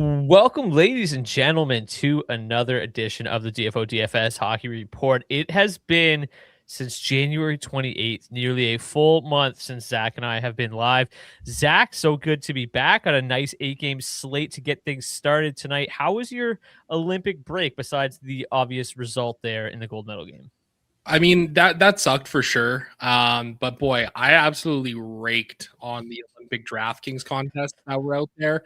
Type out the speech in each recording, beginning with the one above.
Welcome, ladies and gentlemen, to another edition of the DFS Hockey Report. It has been since January 28th, nearly a full month since Zach and I have been live. Zach, so good to be back on a nice 8-game slate to get things started tonight. How was your Olympic break besides the obvious result there in the gold medal game? I mean, that sucked for sure. But boy, I absolutely raked on the Olympic DraftKings contest that were out there.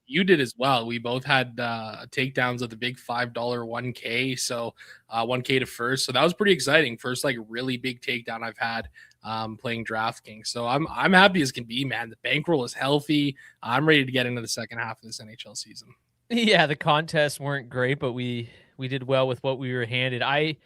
You did as well. We both had takedowns of the big $5 1K. So 1K to first. So that was pretty exciting. First like really big takedown I've had playing DraftKings. So I'm happy as can be, man. The bankroll is healthy. I'm ready to get into the second half of this NHL season. Yeah, the contests weren't great, but we did well with what we were handed. I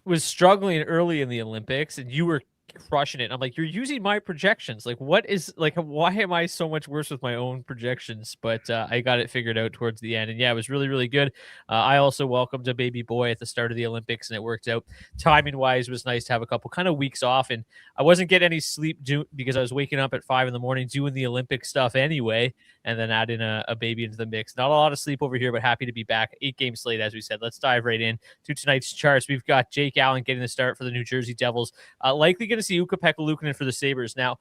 was struggling early in the Olympics and you were crushing it. I'm like, you're using my projections. Like, what is like, why am I so much worse with my own projections? But I got it figured out towards the end. And yeah, it was really, really good. I also welcomed a baby boy at the start of the Olympics and it worked out. Timing wise, it was nice to have a couple kind of weeks off. And I wasn't getting any sleep because I was waking up at 5 a.m. doing the Olympic stuff anyway. And then add in a baby into the mix. Not a lot of sleep over here, but happy to be back. 8-game slate, as we said. Let's dive right in to tonight's charts. We've got Jake Allen getting the start for the New Jersey Devils. Likely going to see Ukko-Pekka Luukkonen for the Sabres. Now,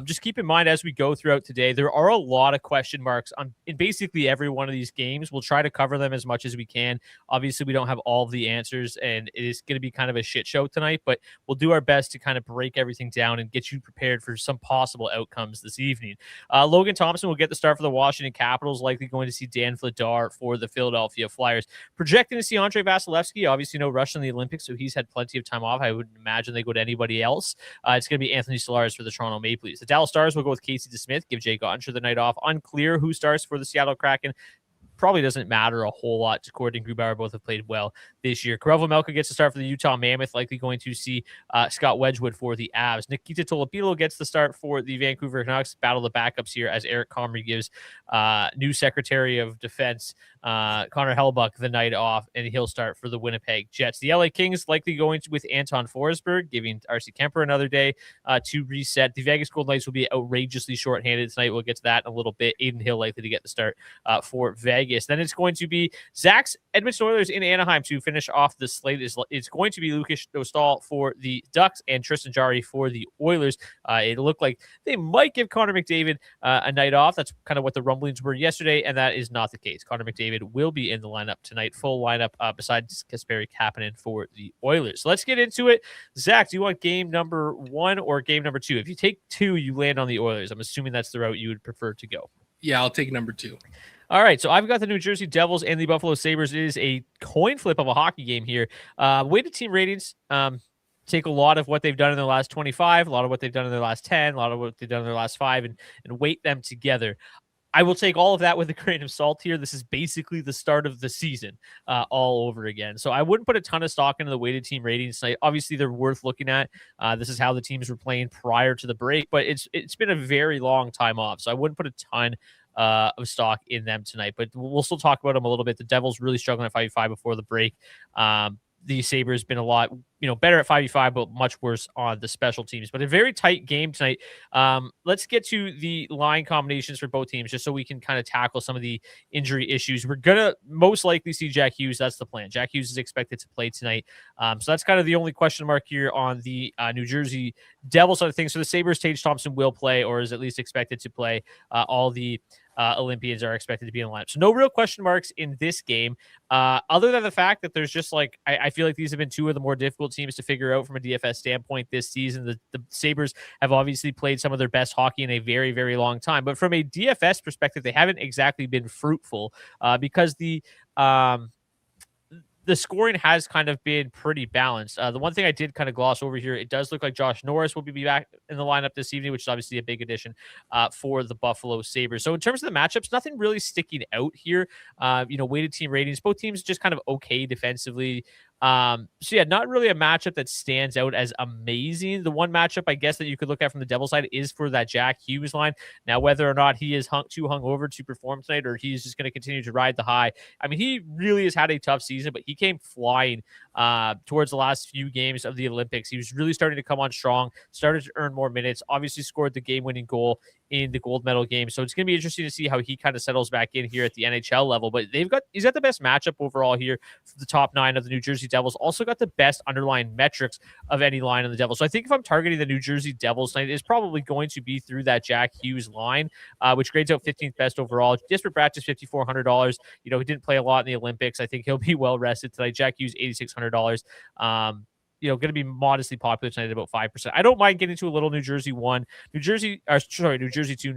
just keep in mind as we go throughout today, there are a lot of question marks in basically every one of these games. We'll try to cover them as much as we can. Obviously, we don't have all of the answers, and it is going to be kind of a shit show tonight, but we'll do our best to kind of break everything down and get you prepared for some possible outcomes this evening. Logan Thompson will get the start for the Washington Capitals, likely going to see Dan Vladar for the Philadelphia Flyers. Projecting to see Andrei Vasilevsky, obviously no rush in the Olympics, so he's had plenty of time off. I wouldn't imagine they go to anybody else. It's going to be Anthony Stolarz for the Toronto Maple Leafs. The Dallas Stars will go with Casey DeSmith, give Jake Ottinger the night off. Unclear who starts for the Seattle Kraken. Probably doesn't matter a whole lot. Cord and Grubauer both have played well this year. Karel Vejmelka gets to start for the Utah Mammoth, likely going to see Scott Wedgwood for the Avs. Nikita Tolopilo gets the start for the Vancouver Canucks. Battle the backups here as Eric Comrie gives new Secretary of Defense Connor Hellebuyck the night off, and he'll start for the Winnipeg Jets. The LA Kings likely going with Anton Forsberg, giving RC Kemper another day to reset. The Vegas Golden Knights will be outrageously shorthanded tonight. We'll get to that in a little bit. Aiden Hill likely to get the start for Vegas. Then it's going to be Zach's Edmonton Oilers in Anaheim to finish off the slate. It's going to be Lukas Dostal for the Ducks and Tristan Jarry for the Oilers. It looked like they might give Connor McDavid a night off. That's kind of what the rumblings were yesterday, and that is not the case. Connor McDavid will be in the lineup tonight, full lineup besides Kasperi Kapanen for the Oilers. So let's get into it. Zach, do you want game number 1 or game number 2? If you take 2, you land on the Oilers. I'm assuming that's the route you would prefer to go. Yeah, I'll take number 2. All right, so I've got the New Jersey Devils and the Buffalo Sabres. It is a coin flip of a hockey game here. Weighted team ratings take a lot of what they've done in their last 25, a lot of what they've done in their last 10, a lot of what they've done in their last 5, and weight them together. I will take all of that with a grain of salt here. This is basically the start of the season all over again. So I wouldn't put a ton of stock into the weighted team ratings tonight. Obviously, they're worth looking at. This is how the teams were playing prior to the break, but it's been a very long time off. So I wouldn't put a ton of stock in them tonight, but we'll still talk about them a little bit. The Devils really struggling at 5v5 before the break. The Sabres been a lot, better at 5v5, but much worse on the special teams. But a very tight game tonight. Let's get to the line combinations for both teams, just so we can kind of tackle some of the injury issues. We're gonna most likely see Jack Hughes. That's the plan. Jack Hughes is expected to play tonight. So that's kind of the only question mark here on the New Jersey Devils side of things. So the Sabres, Tage Thompson will play, or is at least expected to play. All the Olympians are expected to be in the lineup. So no real question marks in this game, other than the fact that there's just like, I feel like these have been two of the more difficult teams to figure out from a DFS standpoint this season. The Sabres have obviously played some of their best hockey in a very, very long time. But from a DFS perspective, they haven't exactly been fruitful because the scoring has kind of been pretty balanced. The one thing I did kind of gloss over here, it does look like Josh Norris will be back in the lineup this evening, which is obviously a big addition for the Buffalo Sabres. So in terms of the matchups, nothing really sticking out here. Weighted team ratings, both teams just kind of okay defensively. So yeah, not really a matchup that stands out as amazing. The one matchup I guess that you could look at from the Devil side is for that Jack Hughes line. Now, whether or not he is too hungover to perform tonight, or he's just going to continue to ride the high. I mean, he really has had a tough season, but he came flying towards the last few games of the Olympics. He was really starting to come on strong, started to earn more minutes, obviously scored the game-winning goal in the gold medal game. So it's going to be interesting to see how he kind of settles back in here at the NHL level. But he's got the best matchup overall here for the top 9 of the New Jersey Devils. Also got the best underlying metrics of any line in the Devils. So I think if I'm targeting the New Jersey Devils tonight, it's probably going to be through that Jack Hughes line, which grades out 15th best overall. Jesper Bratt is $5,400. He didn't play a lot in the Olympics. I think he'll be well rested tonight. Jack Hughes, $8,600. Going to be modestly popular tonight at about 5%. I don't mind getting to a little New Jersey 1. New Jersey 2. New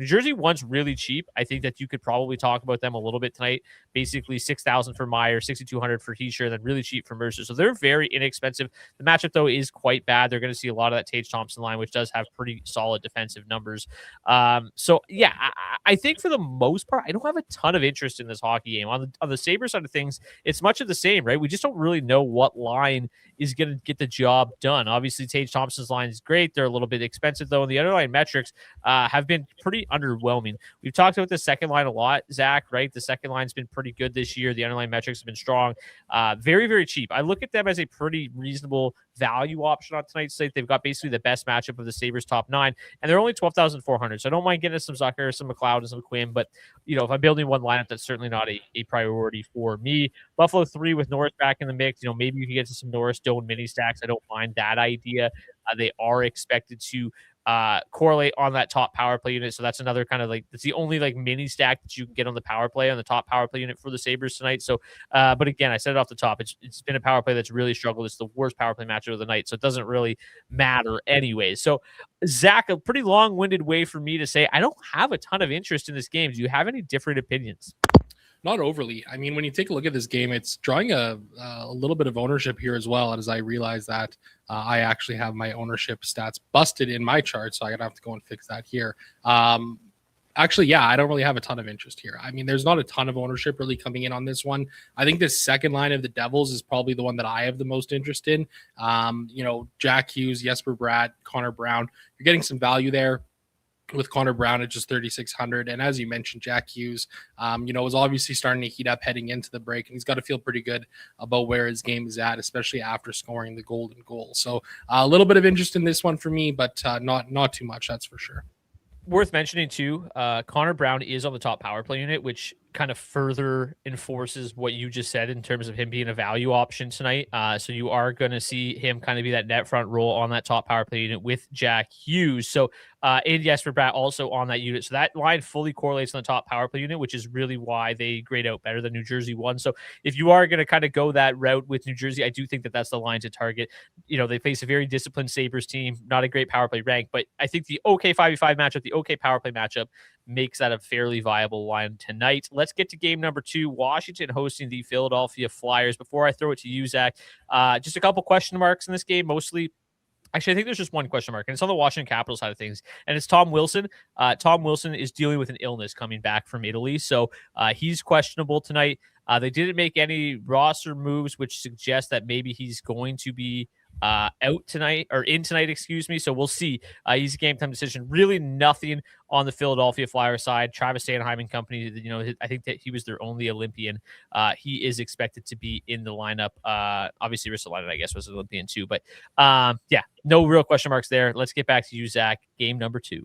Jersey 1's really cheap. I think that you could probably talk about them a little bit tonight. Basically $6,000 for Meyer, $6,200 for Heischer, and then really cheap for Mercer. So they're very inexpensive. The matchup, though, is quite bad. They're going to see a lot of that Tage Thompson line, which does have pretty solid defensive numbers. I think for the most part, I don't have a ton of interest in this hockey game. On the Sabres side of things, it's much of the same, right? We just don't really know what line is going to get the job done. Obviously, Tage Thompson's line is great. They're a little bit expensive, though, and the underlying metrics have been pretty underwhelming. We've talked about the second line a lot, Zach, right? The second line's been pretty good this year. The underlying metrics have been strong. Very, very cheap. I look at them as a pretty reasonable value option on tonight's slate. They've got basically the best matchup of the Sabres top 9, and they're only 12,400. So I don't mind getting some Zucker, some McLeod, and some Quinn, but if I'm building one lineup, that's certainly not a priority for me. Buffalo 3 with Norris back in the mix. Maybe you can get to some Norris Stone mini stacks. I don't mind that idea. They are expected to correlate on that top power play unit. So that's another kind of that's the only mini stack that you can get on the power play on the top power play unit for the Sabres tonight. So, but again, I said it off the top, it's been a power play that's really struggled. It's the worst power play matchup of the night. So it doesn't really matter anyway. So Zach, a pretty long-winded way for me to say, I don't have a ton of interest in this game. Do you have any different opinions? Not overly. I mean, when you take a look at this game, it's drawing a little bit of ownership here as well, as I realize that I actually have my ownership stats busted in my chart, so I'm going to have to go and fix that here. Actually, yeah, I don't really have a ton of interest here. I mean, there's not a ton of ownership really coming in on this one. I think this second line of the Devils is probably the one that I have the most interest in. Jack Hughes, Jesper Bratt, Connor Brown. You're getting some value there with Connor Brown at just 3,600. And as you mentioned, Jack Hughes, was obviously starting to heat up heading into the break, and he's got to feel pretty good about where his game is at, especially after scoring the golden goal. So a little bit of interest in this one for me, but not too much, that's for sure. Worth mentioning too, Connor Brown is on the top power play unit, which kind of further enforces what you just said in terms of him being a value option tonight. So you are going to see him kind of be that net front role on that top power play unit with Jack Hughes. So and Jesper Bratt also on that unit. So that line fully correlates on the top power play unit, which is really why they grade out better than New Jersey 1. So if you are going to kind of go that route with New Jersey, I do think that that's the line to target. They face a very disciplined Sabres team, not a great power play rank, but I think the okay 5v5 matchup, the okay power play matchup makes that a fairly viable line tonight. Let's get to game number 2, Washington hosting the Philadelphia Flyers. Before I throw it to you, Zach, just a couple question marks in this game, mostly. Actually, I think there's just one question mark, and it's on the Washington Capitals side of things, and it's Tom Wilson. Tom Wilson is dealing with an illness coming back from Italy, so he's questionable tonight. They didn't make any roster moves, which suggests that maybe he's going to be out tonight, or in tonight, excuse me. So we'll see. He's a game time decision. Really nothing on the Philadelphia Flyers side. Travis Sanheim and company, I think that he was their only Olympian. He is expected to be in the lineup. Obviously, Ristolainen, I guess, was an Olympian too. But no real question marks there. Let's get back to you, Zach. Game number 2.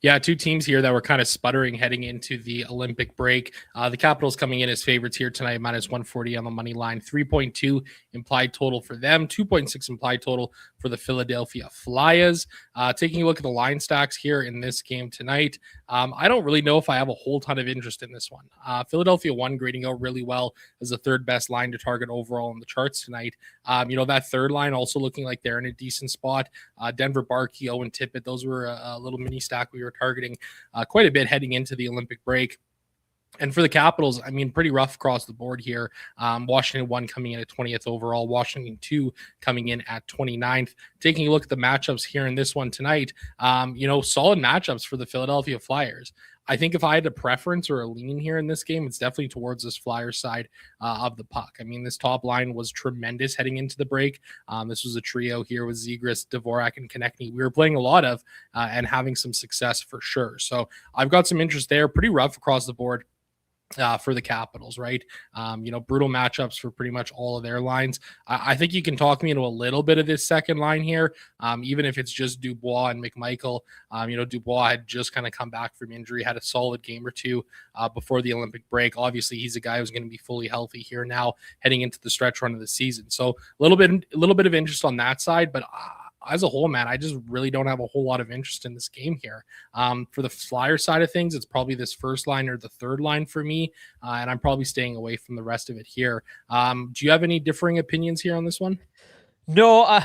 Yeah, two teams here that were kind of sputtering heading into the Olympic break. The Capitals coming in as favorites here tonight, minus 140 on the money line. 3.2 implied total for them, 2.6 implied total for the Philadelphia Flyers. Taking a look at the line stacks here in this game tonight, I don't really know if I have a whole ton of interest in this one. Philadelphia 1 grading out really well as the third best line to target overall on the charts tonight. That third line also looking like they're in a decent spot. Denver Barkey, Owen Tippett, those were a little mini stack we were targeting quite a bit heading into the Olympic break. And for the Capitals, I mean, pretty rough across the board here. Washington 1 coming in at 20th overall. Washington 2 coming in at 29th. Taking a look at the matchups here in this one tonight, solid matchups for the Philadelphia Flyers. I think if I had a preference or a lean here in this game, it's definitely towards this Flyers side of the puck. I mean, this top line was tremendous heading into the break. This was a trio here with Zegras, Dvorak, and Konechny. We were playing a lot of and having some success for sure. So I've got some interest there. Pretty rough across the board for the Capitals, right? Brutal matchups for pretty much all of their lines. I think you can talk me into a little bit of this second line here, even if it's just Dubois and McMichael. Dubois had just kind of come back from injury, had a solid game or two before the Olympic break. Obviously, he's a guy who's going to be fully healthy here now, heading into the stretch run of the season. So a little bit of interest on that side, but as a whole, man, I just really don't have a whole lot of interest in this game here. For the Flyer side of things, it's probably this first line or the third line for me, and I'm probably staying away from the rest of it here. Do you have any differing opinions here on this one? No,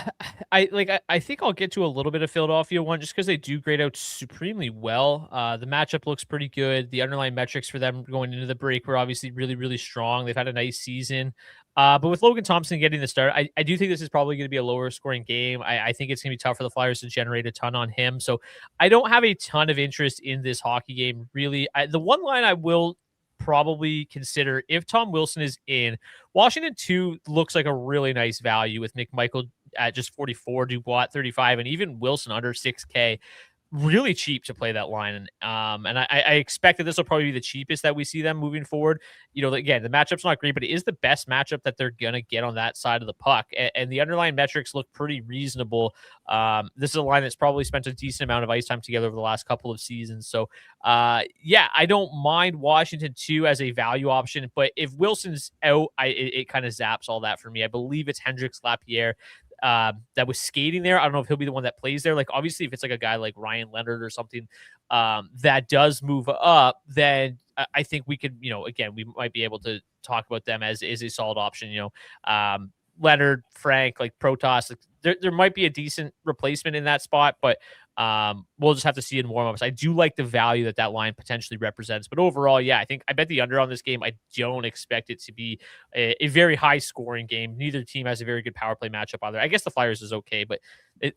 I think I'll get to a little bit of Philadelphia one just because they do grade out supremely well. The matchup looks pretty good. The underlying metrics for them going into the break were obviously really, really strong. They've had a nice season. But with Logan Thompson getting the start, I do think this is probably going to be a lower scoring game. I think it's going to be tough for the Flyers to generate a ton on him. So I don't have a ton of interest in this hockey game, really. The one line I will probably consider if Tom Wilson is in, Washington 2 looks like a really nice value with McMichael at just 44, Dubois at 35, and even Wilson under 6K. Really cheap to play that line. And I expect that this will probably be the cheapest that we see them moving forward. Again, the matchup's not great, but it is the best matchup that they're going to get on that side of the puck. And the underlying metrics look pretty reasonable. This is a line that's probably spent a decent amount of ice time together over the last couple of seasons. So, I don't mind Washington 2 as a value option, but if Wilson's out, it kind of zaps all that for me. I believe it's Hendricks Lapierre that was skating there. I don't know if he'll be the one that plays there. Like, obviously, if it's like a guy like Ryan Leonard or something that does move up, then I think we could, again, we might be able to talk about them as is a solid option. Leonard, Frank, like Protas, there might be a decent replacement in that spot, but we'll just have to see in warm-ups. I do like the value that line potentially represents, but overall, yeah, I bet the under on this game. I don't expect it to be a very high-scoring game. Neither team has a very good power play matchup either. I guess the Flyers is okay, but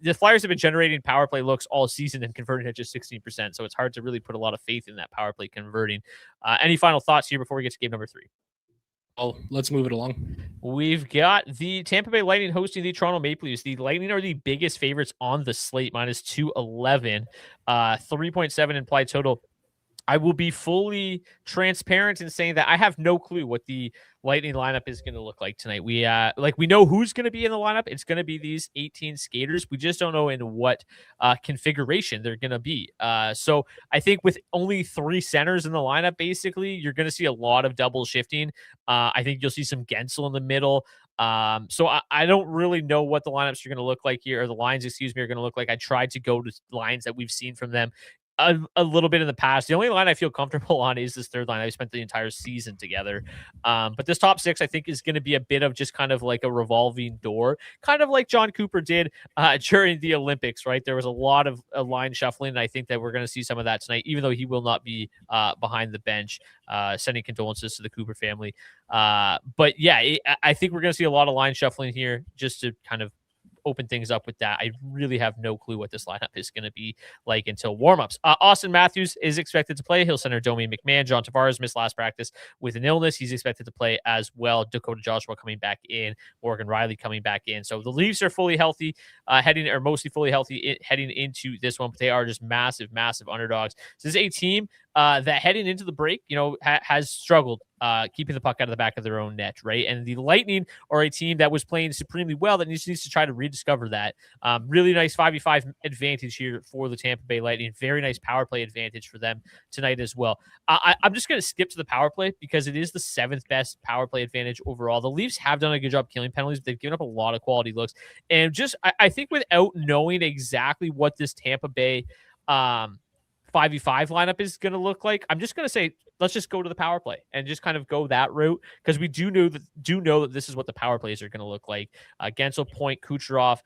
the Flyers have been generating power play looks all season and converting at just 16%, so it's hard to really put a lot of faith in that power play converting. Any final thoughts here before we get to game number 3? Oh, let's move it along. We've got the Tampa Bay Lightning hosting the Toronto Maple Leafs. The Lightning are the biggest favorites on the slate, minus 211, 3.7 implied total. I will be fully transparent in saying that I have no clue what the Lightning lineup is going to look like tonight. We know who's going to be in the lineup. It's going to be these 18 skaters. We just don't know in what configuration they're going to be. So I think with only 3 centers in the lineup, basically, you're going to see a lot of double shifting. I think you'll see some Gensel in the middle. So I don't really know what the lineups are going to look like here, or the lines, excuse me, are going to look like. I tried to go to lines that we've seen from them a little bit in the past. The only line I feel comfortable on is this third line. I spent the entire season together. But this top 6, I think, is going to be a bit of just kind of like a revolving door, kind of like John Cooper did during the Olympics, right? There was a lot of line shuffling, and I think that we're going to see some of that tonight, even though he will not be behind the bench. Sending condolences to the Cooper family. But yeah, I think we're going to see a lot of line shuffling here just to kind of open things up with that. I really have no clue what this lineup is going to be like until warmups. Austin Matthews is expected to play. He'll center Domi McMahon. John Tavares missed last practice with an illness. He's expected to play as well. Dakota Joshua coming back in. Morgan Riley coming back in. So the Leafs are fully healthy, mostly fully healthy heading into this one, but they are just massive, massive underdogs. So this is a team that heading into the break, has struggled keeping the puck out of the back of their own net, right? And the Lightning are a team that was playing supremely well that needs to try to rediscover that. Really nice 5v5 advantage here for the Tampa Bay Lightning. Very nice power play advantage for them tonight as well. I'm just going to skip to the power play because it is the 7th best power play advantage overall. The Leafs have done a good job killing penalties, but they've given up a lot of quality looks. And just, I think without knowing exactly what this Tampa Bay 5v5 lineup is going to look like, I'm just going to say, let's just go to the power play and just kind of go that route, because we do know that this is what the power plays are going to look like. Gensel, Point, Kucherov,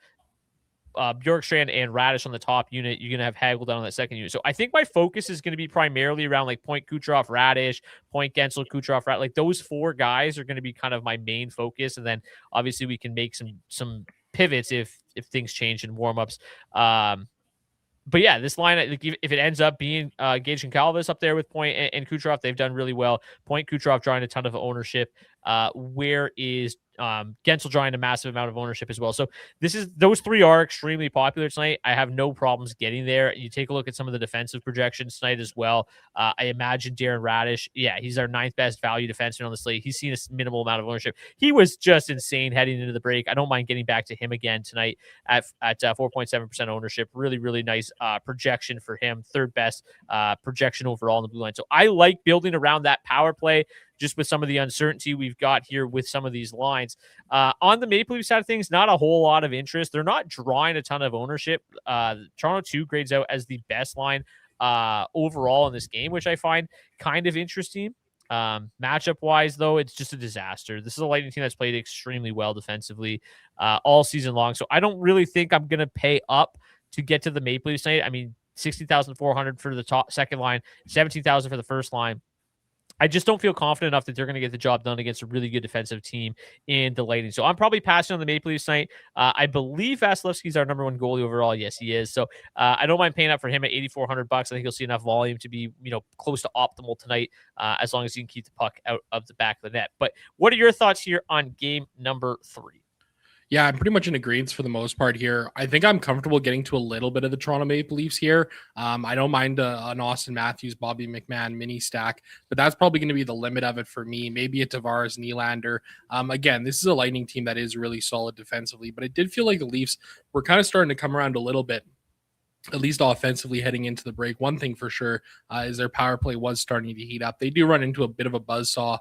Bjorkstrand, and Radish on the top unit. You're going to have Hagel down on that second unit. So I think my focus is going to be primarily around like Point, Kucherov, Radish, Point, Gensel, Kucherov, Radish. Like those 4 guys are going to be kind of my main focus. And then obviously we can make some pivots if things change in warmups. But yeah, this line, if it ends up being Gage and Calvis up there with Point and Kucherov, they've done really well. Point, Kucherov drawing a ton of ownership. Where is Gensel drawing a massive amount of ownership as well. So those three are extremely popular tonight. I have no problems getting there. You take a look at some of the defensive projections tonight as well. I imagine Darren Radish, yeah, he's our 9th best value defenseman on the slate. He's seen a minimal amount of ownership. He was just insane heading into the break. I don't mind getting back to him again tonight at 4.7% ownership. Really, really nice projection for him. 3rd best projection overall in the blue line. So I like building around that power play, just with some of the uncertainty we've got here with some of these lines. On the Maple Leaf side of things, not a whole lot of interest. They're not drawing a ton of ownership. Toronto 2 grades out as the best line overall in this game, which I find kind of interesting. Matchup wise, though, it's just a disaster. This is a Lightning team that's played extremely well defensively all season long. So I don't really think I'm going to pay up to get to the Maple Leafs tonight. I mean, 60,400 for the second line, 17,000 for the first line. I just don't feel confident enough that they're going to get the job done against a really good defensive team in the Lightning. So I'm probably passing on the Maple Leafs tonight. I believe Vasilevsky's our number 1 goalie overall. Yes, he is. So I don't mind paying up for him at $8,400. I think you'll see enough volume to be, close to optimal tonight, as long as you can keep the puck out of the back of the net. But what are your thoughts here on game number 3? Yeah, I'm pretty much in agreement for the most part here. I think I'm comfortable getting to a little bit of the Toronto Maple Leafs here. I don't mind an Austin Matthews, Bobby McMahon mini stack, but that's probably going to be the limit of it for me. Maybe a Tavares, Nylander. Again, this is a Lightning team that is really solid defensively, but it did feel like the Leafs were kind of starting to come around a little bit, at least offensively heading into the break. One thing for sure is their power play was starting to heat up. They do run into a bit of a buzzsaw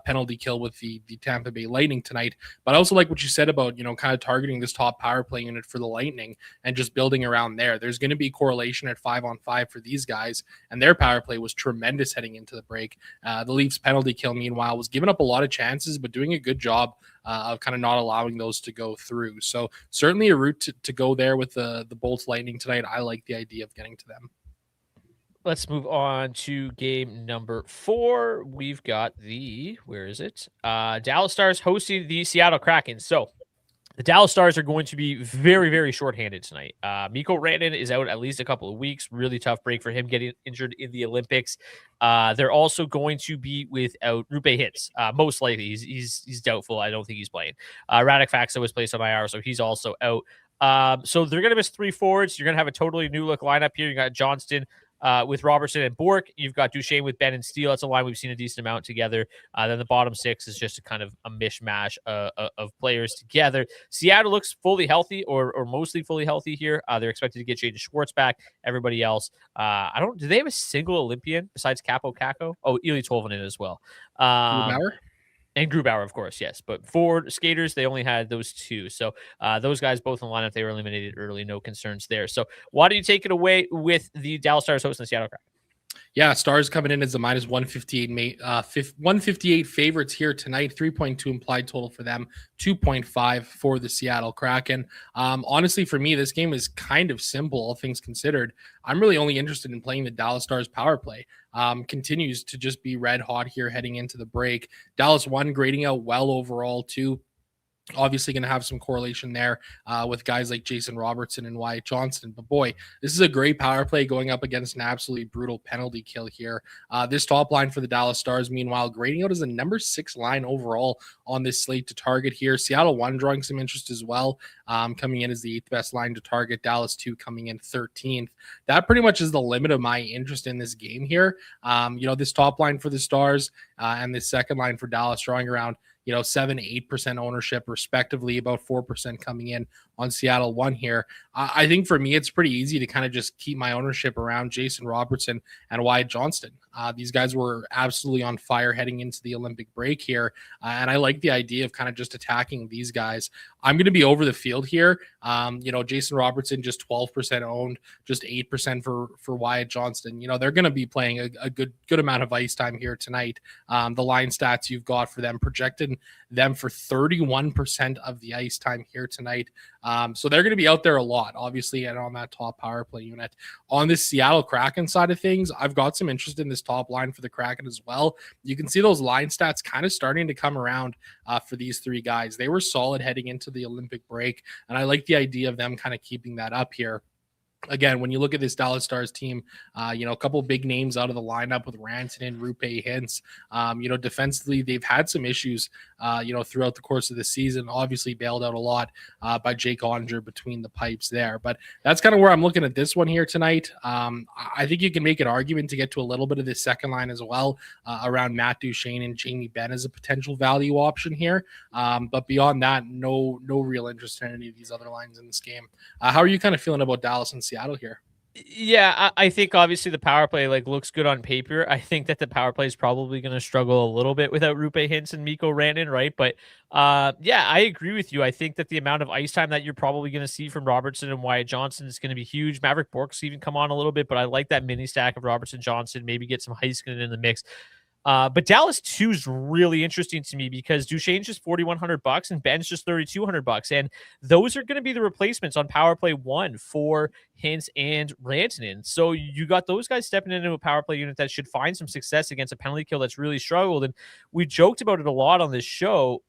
penalty kill with the Tampa Bay Lightning tonight. But I also like what you said about, kind of targeting this top power play unit for the Lightning and just building around there. There's going to be correlation at 5-on-5 for these guys, and their power play was tremendous heading into the break. The Leafs penalty kill, meanwhile, was giving up a lot of chances, but doing a good job of kind of not allowing those to go through. So certainly a route to go there with the Bolts Lightning tonight. I like the idea of getting to them. Let's move on to game number 4. We've got where is it? Dallas Stars hosting the Seattle Kraken. So the Dallas Stars are going to be very, very shorthanded tonight. Mikko Rantanen is out at least a couple of weeks. Really tough break for him getting injured in the Olympics. They're also going to be without Rupe Hintz. Most likely, he's doubtful. I don't think he's playing. Radek Faksa was placed on IR, so he's also out. So they're going to miss 3 forwards. You're going to have a totally new look lineup here. You got Johnston with Robertson and Bork. You've got Duchesne with Ben and Steele. That's a line we've seen a decent amount together. Then the bottom 6 is just a kind of a mishmash of players together. Seattle looks fully healthy or mostly fully healthy here. They're expected to get Jaden Schwartz back. Everybody else, do they have a single Olympian besides Capo Caco? Oh, Eli Tolvanen as well. And Grubauer, of course, yes. But forward skaters, they only had those 2. So those guys both in the lineup, they were eliminated early. No concerns there. So why don't you take it away with the Dallas Stars hosting the Seattle Kraken? Yeah, Stars coming in as the minus 158 favorites here tonight. 3.2 implied total for them, 2.5 for the Seattle Kraken. Honestly, for me, this game is kind of simple, all things considered. I'm really only interested in playing the Dallas Stars power play. Continues to just be red hot here heading into the break. Dallas 1 grading out well overall, 2. Obviously going to have some correlation there with guys like Jason Robertson and Wyatt Johnston. But boy, this is a great power play going up against an absolutely brutal penalty kill here. This top line for the Dallas Stars, meanwhile, grading out as a number 6 line overall on this slate to target here. Seattle 1 drawing some interest as well, coming in as the 8th best line to target. Dallas 2 coming in 13th. That pretty much is the limit of my interest in this game here. This top line for the Stars and this second line for Dallas drawing around 7-8% ownership respectively, about 4% coming in on Seattle 1 here. I think for me, it's pretty easy to kind of just keep my ownership around Jason Robertson and Wyatt Johnston. These guys were absolutely on fire heading into the Olympic break here. And I like the idea of kind of just attacking these guys. I'm going to be over the field here. Jason Robertson just 12% owned, just 8% for Wyatt Johnston. They're going to be playing a good amount of ice time here tonight. The line stats you've got for them projected them for 31% of the ice time here tonight. So they're going to be out there a lot, obviously, and on that top power play unit. On this Seattle Kraken side of things, I've got some interest in this top line for the Kraken as well. You can see those line stats kind of starting to come around for these 3 guys. They were solid heading into the Olympic break, and I like the idea of them kind of keeping that up here. again, when you look at this Dallas Stars team, a couple of big names out of the lineup with Rantanen, Rupe Hintz. Defensively, they've had some issues, throughout the course of the season. Obviously, bailed out a lot by Jake Onger between the pipes there. But that's kind of where I'm looking at this one here tonight. I think you can make an argument to get to a little bit of this second line as well, around Matt Duchene and Jamie Benn as a potential value option here. But beyond that, no real interest in any of these other lines in this game. How are you kind of feeling about Dallas and Seattle here? Yeah, I think obviously the power play looks good on paper. I think that the power play is probably going to struggle a little bit without Rupe Hintz and Mikko Rantanen, right? But yeah, I agree with you. I think that the amount of ice time that you're probably going to see from Robertson and Wyatt Johnson is going to be huge. Maverick Bork's even come on a little bit, but I like that mini stack of Robertson Johnson. Maybe get some Heiskanen in the mix. But Dallas 2 is really interesting to me because Duchene's just $4,100 and Ben's just $3,200, and those are going to be the replacements on power play 1 for Hintz and Rantanen. So you got those guys stepping into a power play unit that should find some success against a penalty kill that's really struggled. And we joked about it a lot on this show.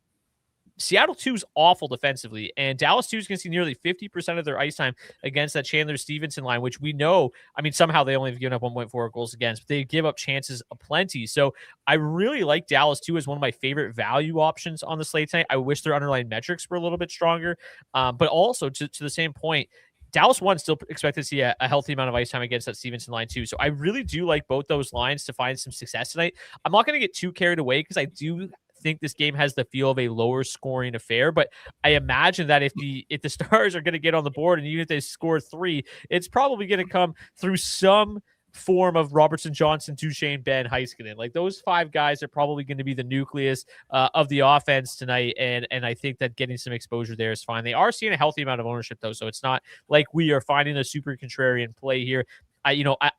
Seattle 2 is awful defensively, and Dallas 2 is going to see nearly 50% of their ice time against that Chandler Stevenson line, which we know, somehow they only have given up 1.4 goals against, but they give up chances aplenty. So I really like Dallas 2 as one of my favorite value options on the slate tonight. I wish their underlying metrics were a little bit stronger, but also to the same point, Dallas 1 still expect to see a healthy amount of ice time against that Stevenson line too. So I really do like both those lines to find some success tonight. I'm not going to get too carried away because I do think this game has the feel of a lower scoring affair, but I imagine that if the Stars are going to get on the board and even if they score 3, it's probably going to come through some form of Robertson Johnson, Duchene, Benn, Heiskanen. Like those 5 guys are probably going to be the nucleus of the offense tonight, and I think that getting some exposure there is fine. They are seeing a healthy amount of ownership though, so it's not like we are finding a super contrarian play here. I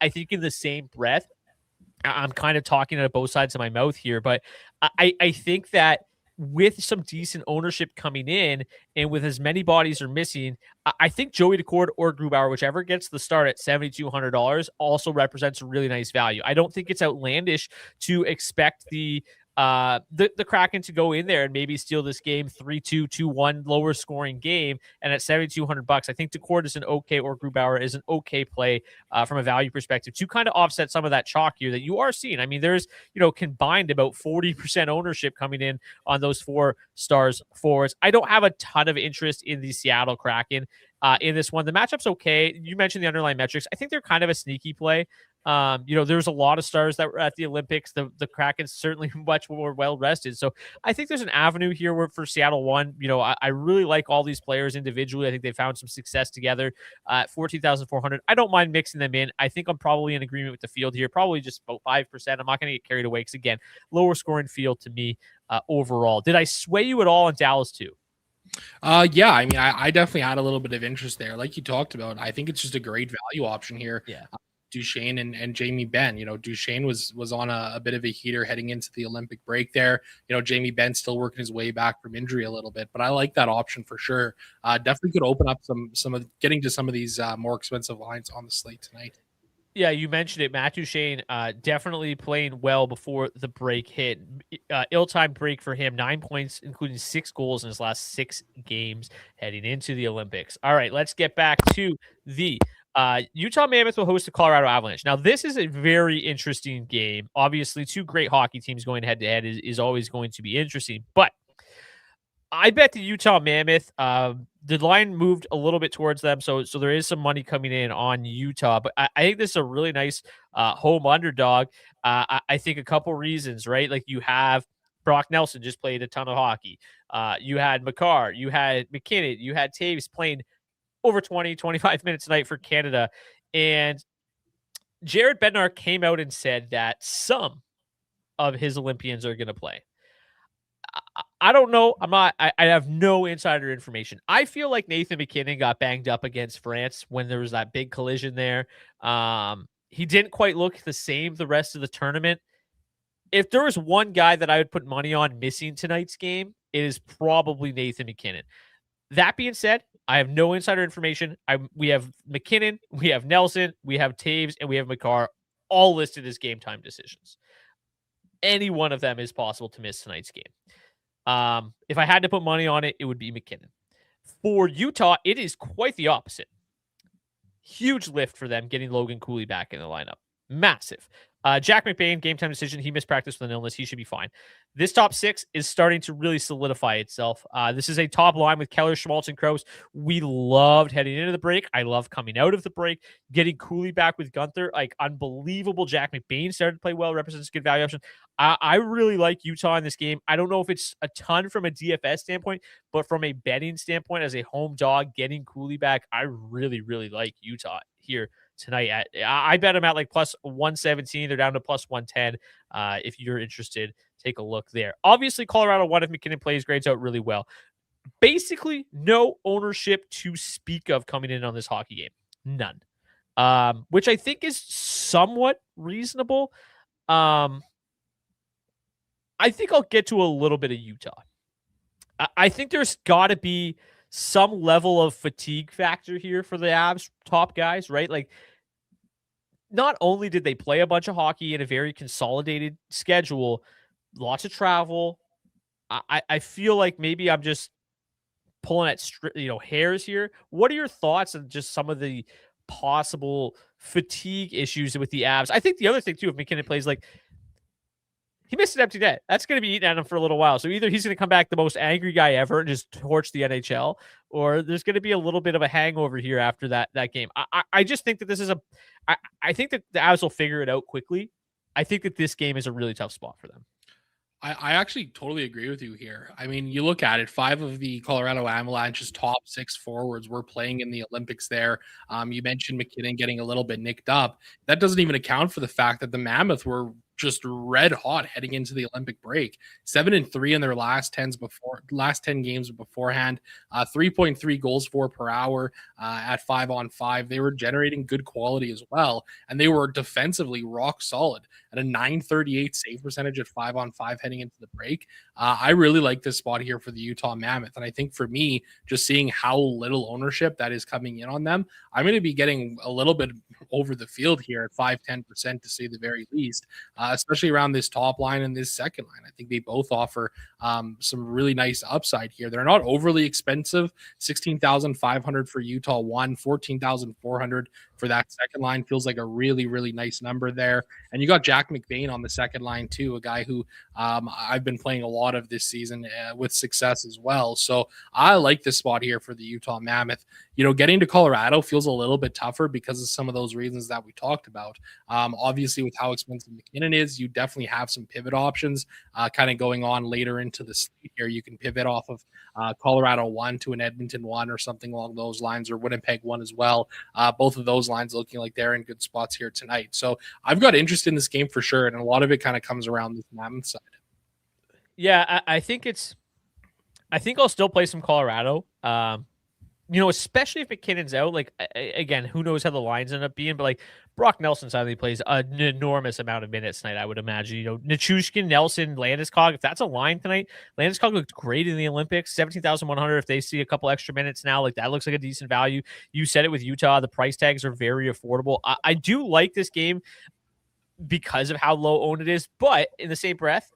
think in the same breath, I'm kind of talking out of both sides of my mouth here, but I think that with some decent ownership coming in and with as many bodies are missing, I think Joey Daccord or Grubauer, whichever gets the start at $7,200, also represents a really nice value. I don't think it's outlandish to expect the Kraken to go in there and maybe steal this game 3-2, 2-1, lower scoring game. And at $7,200, I think Daccord is an okay, or Grubauer is an okay play from a value perspective to kind of offset some of that chalk here that you are seeing. There's, combined about 40% ownership coming in on those 4 Stars forwards. I don't have a ton of interest in the Seattle Kraken in this one. The matchup's okay. You mentioned the underlying metrics. I think they're kind of a sneaky play. There's a lot of stars that were at the Olympics. The Kraken's certainly much more well rested. So I think there's an avenue here where for Seattle 1. I really like all these players individually. I think they found some success together at 14,400. I don't mind mixing them in. I think I'm probably in agreement with the field here, probably just about 5%. I'm not going to get carried away because, again, lower scoring field to me overall. Did I sway you at all in Dallas too? Yeah, I definitely had a little bit of interest there. Like you talked about, I think it's just a great value option here. Yeah. Duchene and Jamie Benn. Duchene was on a bit of a heater heading into the Olympic break there. Jamie Benn still working his way back from injury a little bit, but I like that option for sure. Definitely could open up some of getting to some of these more expensive lines on the slate tonight. Yeah, you mentioned it. Matt Duchene definitely playing well before the break hit. Ill-timed break for him, 9 points, including 6 goals in his last 6 games heading into the Olympics. All right, let's get back to the Utah Mammoth will host the Colorado Avalanche. Now, this is a very interesting game. Obviously, 2 great hockey teams going head-to-head is always going to be interesting, but I bet the Utah Mammoth, the line moved a little bit towards them, so there is some money coming in on Utah. But I think this is a really nice home underdog. I think a couple reasons, right? Like you have Brock Nelson just played a ton of hockey. You had Makar, you had McKinnon, you had Taves playing over 20, 25 minutes a night for Canada. And Jared Bednar came out and said that some of his Olympians are going to play. I don't know. I have no insider information. I feel like Nathan McKinnon got banged up against France when there was that big collision there. He didn't quite look the same the rest of the tournament. If there was one guy that I would put money on missing tonight's game, it is probably Nathan McKinnon. That being said, I have no insider information. We have McKinnon, we have Nelson, we have Taves, and we have Makar all listed as game time decisions. Any one of them is possible to miss tonight's game. If I had to put money on it, it would be McKinnon. For Utah, it is quite the opposite. Huge lift for them getting Logan Cooley back in the lineup. Massive. Jack McBain, game time decision. He missed practice with an illness. He should be fine. This top six is starting to really solidify itself. This is a top line with Keller, Schmaltz, and Kroos. We loved heading into the break. I love coming out of the break. Getting Cooley back with Gunther, like unbelievable. Jack McBain started to play well, represents a good value option. I really like Utah in this game. I don't know if it's a ton from a DFS standpoint, but from a betting standpoint, as a home dog, getting Cooley back, I really, really like Utah here tonight. I bet them at like plus 117. They're down to plus 110. If you're interested, take a look there. Obviously, Colorado won if McKinnon plays, grades out really well. Basically, no ownership to speak of coming in on this hockey game. None. Which I think is somewhat reasonable. I think I'll get to a little bit of Utah. I think there's got to be some level of fatigue factor here for the Avs top guys, right? Like, not only did they play a bunch of hockey in a very consolidated schedule, lots of travel. I feel like maybe I'm just pulling at hairs here. What are your thoughts on just some of the possible fatigue issues with the Avs? I think the other thing too, if McKinnon plays, like, he missed an empty net. That's going to be eating at him for a little while. So either he's going to come back the most angry guy ever and just torch the NHL, or there's going to be a little bit of a hangover here after that game. I just think that this is I think that the Avs will figure it out quickly. I think that this game is a really tough spot for them. I actually totally agree with you here. I mean, you look at it, 5 of the Colorado Avalanche's top 6 forwards were playing in the Olympics there. You mentioned McKinnon getting a little bit nicked up. That doesn't even account for the fact that the Mammoth were just red hot heading into the Olympic break. 7-3 in their last 10 games beforehand. 3.3 goals for per hour at 5-on-5. They were generating good quality as well, and they were defensively rock solid at a 938 save percentage at 5-on-5 heading into the break. I really like this spot here for the Utah Mammoth, and I think for me, just seeing how little ownership that is coming in on them, I'm going to be getting a little bit over the field here at 5-10% to say the very least. Especially around this top line and this second line. I think they both offer some really nice upside here. They're not overly expensive. 16,500 for Utah 1, 14,400 for that second line. Feels like a really, really nice number there. And you got Jack McBain on the second line too, a guy who I've been playing a lot of this season with success as well. So I like this spot here for the Utah Mammoth. Getting to Colorado feels a little bit tougher because of some of those reasons that we talked about. Obviously, with how expensive McKinnon is, you definitely have some pivot options kind of going on later into the slate here. You can pivot off of Colorado 1 to an Edmonton 1 or something along those lines, or Winnipeg 1 as well. Both of those lines looking like they're in good spots here tonight. So I've got interest in this game for sure, and a lot of it kind of comes around this Mammoth side. Yeah, I think I'll still play some Colorado. Especially if McKinnon's out. Like, again, who knows how the lines end up being, but like Brock Nelson suddenly plays an enormous amount of minutes tonight, I would imagine. Nichushkin, Nelson, Landeskog, if that's a line tonight, Landeskog looked great in the Olympics, 17,100. If they see a couple extra minutes now, like, that looks like a decent value. You said it with Utah, the price tags are very affordable. I do like this game because of how low owned it is, but in the same breath,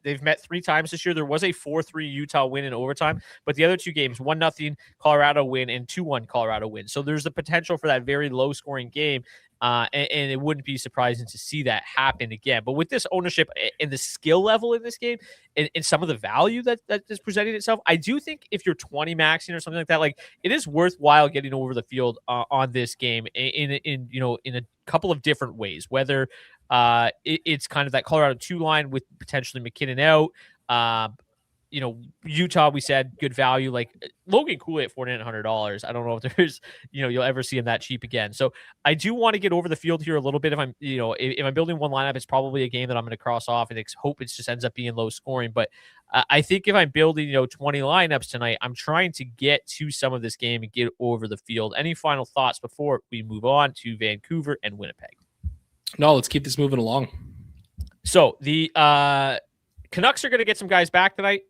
they've met 3 times this year. There was a 4-3 Utah win in overtime, but the other 2 games, 1-0 Colorado win and 2-1 Colorado win. So there's the potential for that very low scoring game. And it wouldn't be surprising to see that happen again. But with this ownership and the skill level in this game and some of the value that is presenting itself, I do think if you're 20 maxing or something like that, like, it is worthwhile getting over the field on this game in a couple of different ways, whether it's kind of that Colorado 2 line with potentially McKinnon out. Utah, we said good value, like Logan Cooley at $4,900. I don't know if there's, you'll ever see him that cheap again. So I do want to get over the field here a little bit. If I'm, if I'm building one lineup, it's probably a game that I'm going to cross off and hope it just ends up being low scoring. But I think if I'm building, 20 lineups tonight, I'm trying to get to some of this game and get over the field. Any final thoughts before we move on to Vancouver and Winnipeg? No, let's keep this moving along. So the Canucks are going to get some guys back tonight.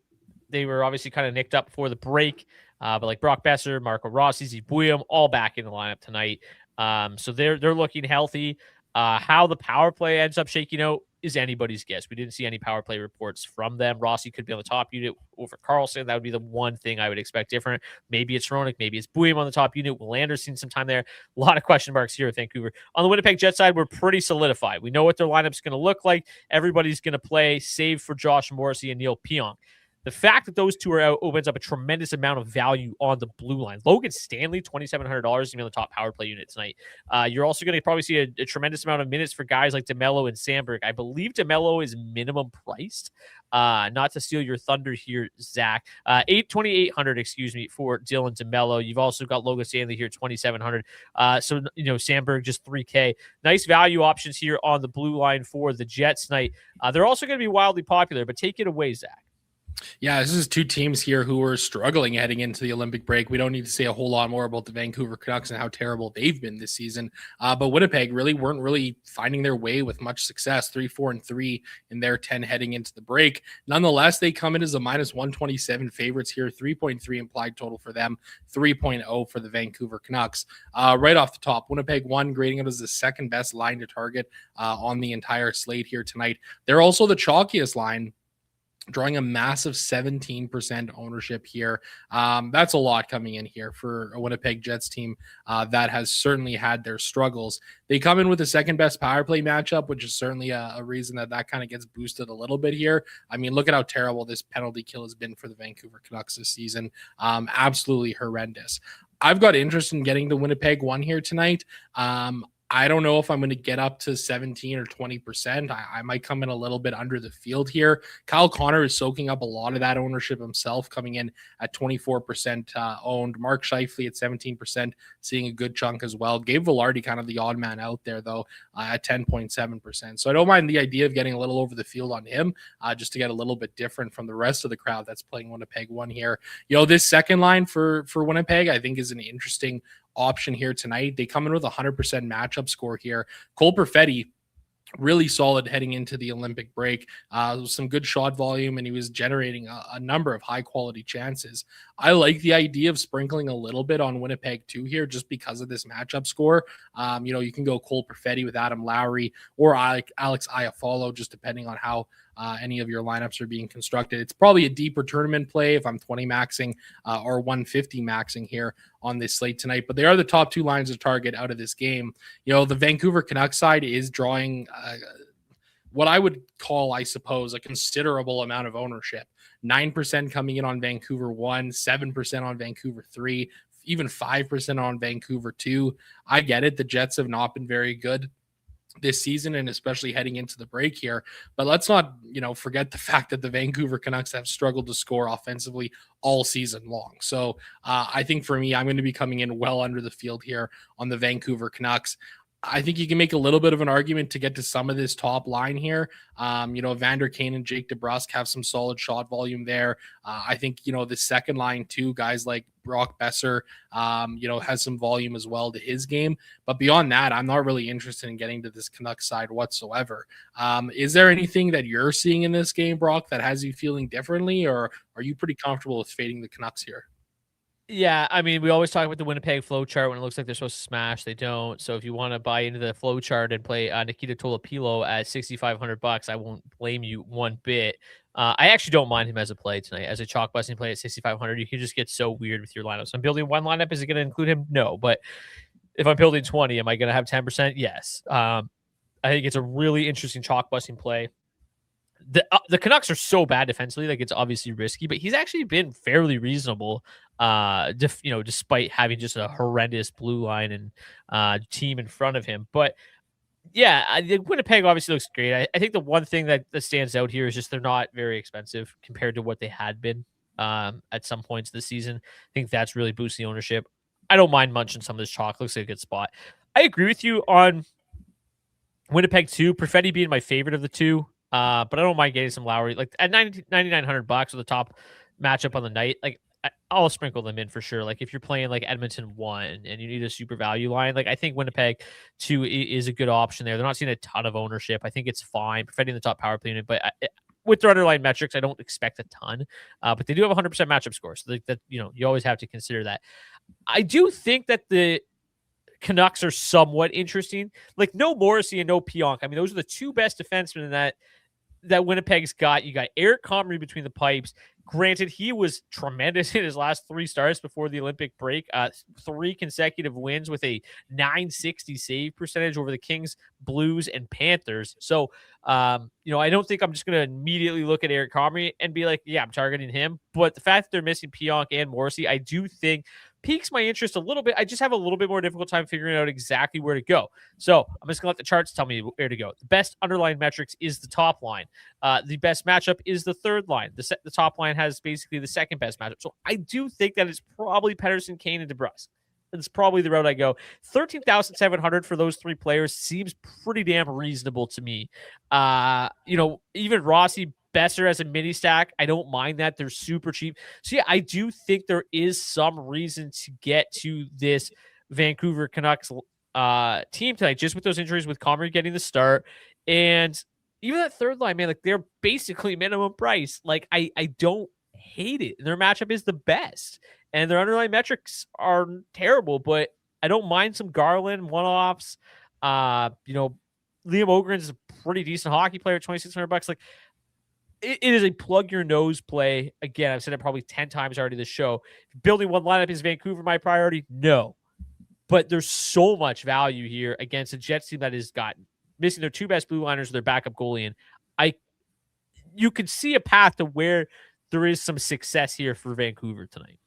They were obviously kind of nicked up before the break, but like Brock Besser, Marco Rossi, Zebuyam, all back in the lineup tonight. So they're looking healthy. How the power play ends up shaking out, is anybody's guess. We didn't see any power play reports from them. Rossi could be on the top unit over Carlson. That would be the one thing I would expect different. Maybe it's Hronik, maybe it's Buium on the top unit. Will Anders seen some time there? A lot of question marks here at Vancouver. On the Winnipeg Jets side, we're pretty solidified. We know what their lineup's going to look like. Everybody's going to play, save for Josh Morrissey and Neil Pionk. The fact that those two are out opens up a tremendous amount of value on the blue line. Logan Stanley, $2,700 to be on the top power play unit tonight. You're also going to probably see a tremendous amount of minutes for guys like DeMello and Sandberg. I believe DeMello is minimum priced. Not to steal your thunder here, Zach. $2,800, excuse me, for Dylan DeMello. You've also got Logan Stanley here, $2,700. So, Sandberg just $3K. Nice value options here on the blue line for the Jets tonight. They're also going to be wildly popular, but take it away, Zach. Yeah, this is two teams here who are struggling heading into the Olympic break. We don't need to say a whole lot more about the Vancouver Canucks and how terrible they've been this season. But Winnipeg weren't really finding their way with much success. 3-4-3 in their 10 heading into the break. Nonetheless, they come in as a -127 favorites here. 3.3 implied total for them. 3.0 for the Vancouver Canucks. Right off the top, Winnipeg won, grading it as the second best line to target on the entire slate here tonight. They're also the chalkiest line, drawing a massive 17% ownership here. That's a lot coming in here for a Winnipeg Jets team that has certainly had their struggles. They come in with the second best power play matchup, which is certainly a reason that kind of gets boosted a little bit here. I mean, look at how terrible this penalty kill has been for the Vancouver Canucks this season. Absolutely horrendous. I've got interest in getting the Winnipeg one here tonight. I don't know if I'm going to get up to 17 or 20%. I might come in a little bit under the field here. Kyle Connor is soaking up a lot of that ownership himself, coming in at 24% owned. Mark Scheifele at 17%, seeing a good chunk as well. Gabe Vilardi kind of the odd man out there, though, at 10.7%. So I don't mind the idea of getting a little over the field on him, just to get a little bit different from the rest of the crowd that's playing Winnipeg one here. This second line for Winnipeg, I think, is an interesting option here tonight. They come in with a 100% matchup score here. Cole Perfetti, really solid heading into the Olympic break. Some good shot volume, and he was generating a number of high quality chances. I like the idea of sprinkling a little bit on Winnipeg too here, just because of this matchup score. You can go Cole Perfetti with Adam Lowry or Alex Iafallo, just depending on how any of your lineups are being constructed. It's probably a deeper tournament play if I'm 20 maxing or 150 maxing here on this slate tonight, but they are the top two lines of target out of this game. The Vancouver Canucks side is drawing what I would call, I suppose, a considerable amount of ownership. 9% coming in on Vancouver 1, 7% on Vancouver 3, even 5% on Vancouver 2. I get it. The Jets have not been very good this season, and especially heading into the break here. But let's not, forget the fact that the Vancouver Canucks have struggled to score offensively all season long. So I think for me, I'm going to be coming in well under the field here on the Vancouver Canucks. I think you can make a little bit of an argument to get to some of this top line here. Vander Kane and Jake DeBrusk have some solid shot volume there. I think, the second line too, guys like Brock Besser, has some volume as well to his game. But beyond that, I'm not really interested in getting to this Canucks side whatsoever. Is there anything that you're seeing in this game, Brock, that has you feeling differently, or are you pretty comfortable with fading the Canucks here? Yeah, I mean, we always talk about the Winnipeg flow chart when it looks like they're supposed to smash. They don't. So if you want to buy into the flow chart and play Nikita Tolopilo at $6,500, I won't blame you one bit. I actually don't mind him as a play tonight. As a chalk busting play at 6,500, you can just get so weird with your lineups. I'm building one lineup. Is it going to include him? No. But if I'm building 20, am I going to have 10%? Yes. I think it's a really interesting chalk busting play. The Canucks are so bad defensively, like it's obviously risky, but he's actually been fairly reasonable, despite having just a horrendous blue line and team in front of him. But yeah, Winnipeg obviously looks great. I think the one thing that stands out here is just they're not very expensive compared to what they had been at some points this season. I think that's really boosting the ownership. I don't mind munching some of this chalk. Looks like a good spot. I agree with you on Winnipeg too. Perfetti being my favorite of the two. But I don't mind getting some Lowry, like at $9,900 with the top matchup on the night. Like I'll sprinkle them in for sure. Like if you're playing like Edmonton 1 and you need a super value line, like I think Winnipeg 2 is a good option there. They're not seeing a ton of ownership. I think it's fine. Perfecting the top power play unit, but with their underlying metrics, I don't expect a ton. But they do have a 100% matchup score, so that you always have to consider that. I do think that the Canucks are somewhat interesting. Like no Morrissey and no Pionk. I mean, those are the two best defensemen in that Winnipeg's got. You got Eric Comrie between the pipes. Granted, he was tremendous in his last 3 starts before the Olympic break. 3 consecutive wins with a 960 save percentage over the Kings, Blues, and Panthers. So, I don't think I'm just going to immediately look at Eric Comrie and be like, yeah, I'm targeting him. But the fact that they're missing Pionk and Morrissey, I do think piques my interest a little bit. I just have a little bit more difficult time figuring out exactly where to go. So I'm just going to let the charts tell me where to go. The best underlying metrics is the top line. The best matchup is the third line. The top line has basically the second best matchup. So I do think that it's probably Pettersson, Kane, and DeBrusk. It's probably the route I go. 13,700 for those 3 players seems pretty damn reasonable to me. Even Rossi, Besser as a mini stack, I don't mind that. They're super cheap. So yeah, I do think there is some reason to get to this Vancouver Canucks team tonight, just with those injuries, with Comrie getting the start. And even that third line, man, like they're basically minimum price. Like I don't hate it. Their matchup is the best. And their underlying metrics are terrible, but I don't mind some Garland one-offs. Liam Ogren is a pretty decent hockey player at $2,600. Like it is a plug your nose play. Again, I've said it probably 10 times already this show. Building one lineup is Vancouver my priority? No. But there's so much value here against a Jets team that has gotten missing their 2 best blue liners, their backup goalie, and you could see a path to where there is some success here for Vancouver tonight.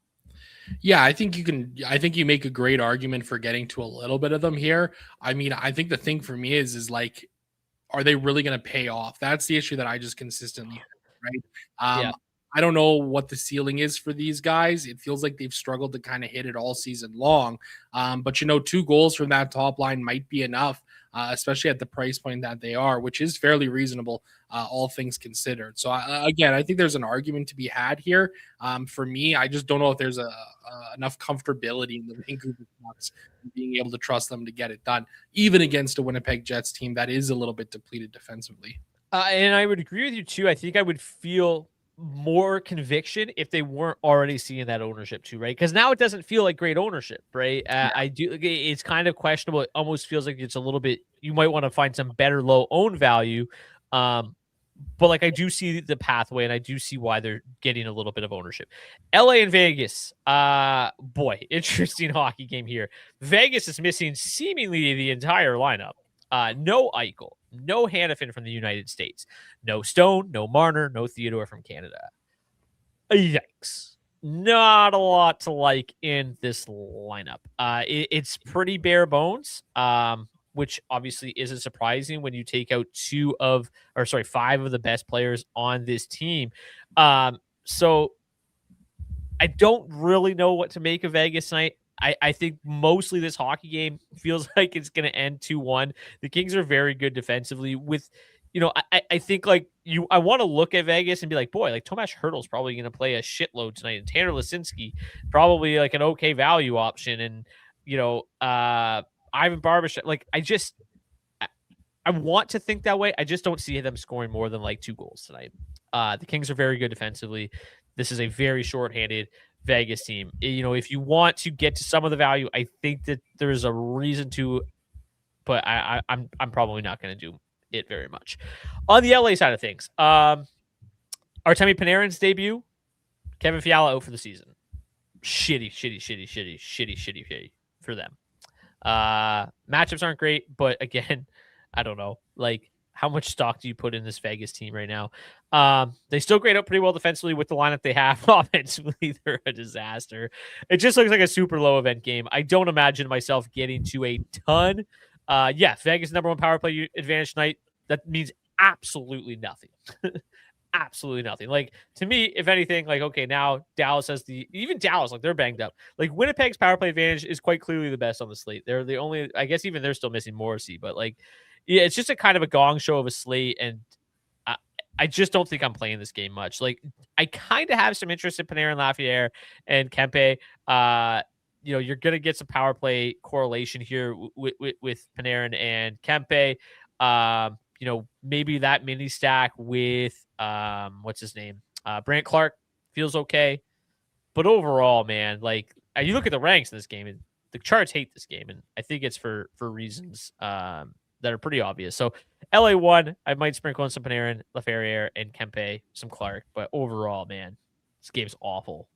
Yeah, I think you make a great argument for getting to a little bit of them here. I mean, I think the thing for me is like, are they really going to pay off? That's the issue that I just consistently have, right? Yeah. I don't know what the ceiling is for these guys. It feels like they've struggled to kind of hit it all season long. But 2 goals from that top line might be enough, especially at the price point that they are, which is fairly reasonable, all things considered. So again, I think there's an argument to be had here. For me, I just don't know if there's enough comfortability in the Vancouver Canucks being able to trust them to get it done, even against a Winnipeg Jets team that is a little bit depleted defensively. And I would agree with you too. I think I would feel more conviction if they weren't already seeing that ownership too, right? Because now it doesn't feel like great ownership, right? I do. It's kind of questionable. It almost feels like it's a little bit. You might want to find some better low own value, but like I do see the pathway, and I do see why they're getting a little bit of ownership. LA and Vegas, boy, interesting hockey game here. Vegas is missing seemingly the entire lineup. No Eichel, no Hannafin from the United States, no Stone, no Marner, no Theodore from Canada. Yikes. Not a lot to like in this lineup. It's pretty bare bones, which obviously isn't surprising when you take out 5 of the best players on this team. So I don't really know what to make of Vegas tonight. I think mostly this hockey game feels like it's going to end 2-1. The Kings are very good defensively with, I think I want to look at Vegas and be like, boy, like Tomas Hertl's probably going to play a shitload tonight. And Tanner Lisinski, probably like an okay value option. And, Ivan Barbashev, like I want to think that way. I just don't see them scoring more than like 2 goals tonight. The Kings are very good defensively. This is a very shorthanded Vegas team. If you want to get to some of the value, I think that there's a reason to, but I'm probably not going to do it very much. On the LA side of things, Artemi Panarin's debut, Kevin Fiala out for the season. Shitty for them. Matchups aren't great, but again, I don't know. Like, how much stock do you put in this Vegas team right now? They still grade up pretty well defensively with the lineup they have. Offensively, they're a disaster. It just looks like a super low event game. I don't imagine myself getting to a ton. Vegas number 1 power play advantage tonight. That means absolutely nothing. Absolutely nothing. Like, to me, if anything, like, okay, now Dallas has even Dallas, like, they're banged up. Like, Winnipeg's power play advantage is quite clearly the best on the slate. They're the only, I guess even they're still missing Morrissey, but like, yeah, it's just a kind of a gong show of a slate, and I just don't think I'm playing this game much. Like, I kind of have some interest in Panarin, Lafayette, and Kempe. You're going to get some power play correlation here with Panarin and Kempe. Maybe that mini stack with, what's his name? Brant Clark feels okay. But overall, man, like, you look at the ranks in this game, and the charts hate this game, and I think it's for reasons that are pretty obvious. So LA won. I might sprinkle in some Panarin, Laferriere, and Kempe, some Clark, but overall, man, this game's awful.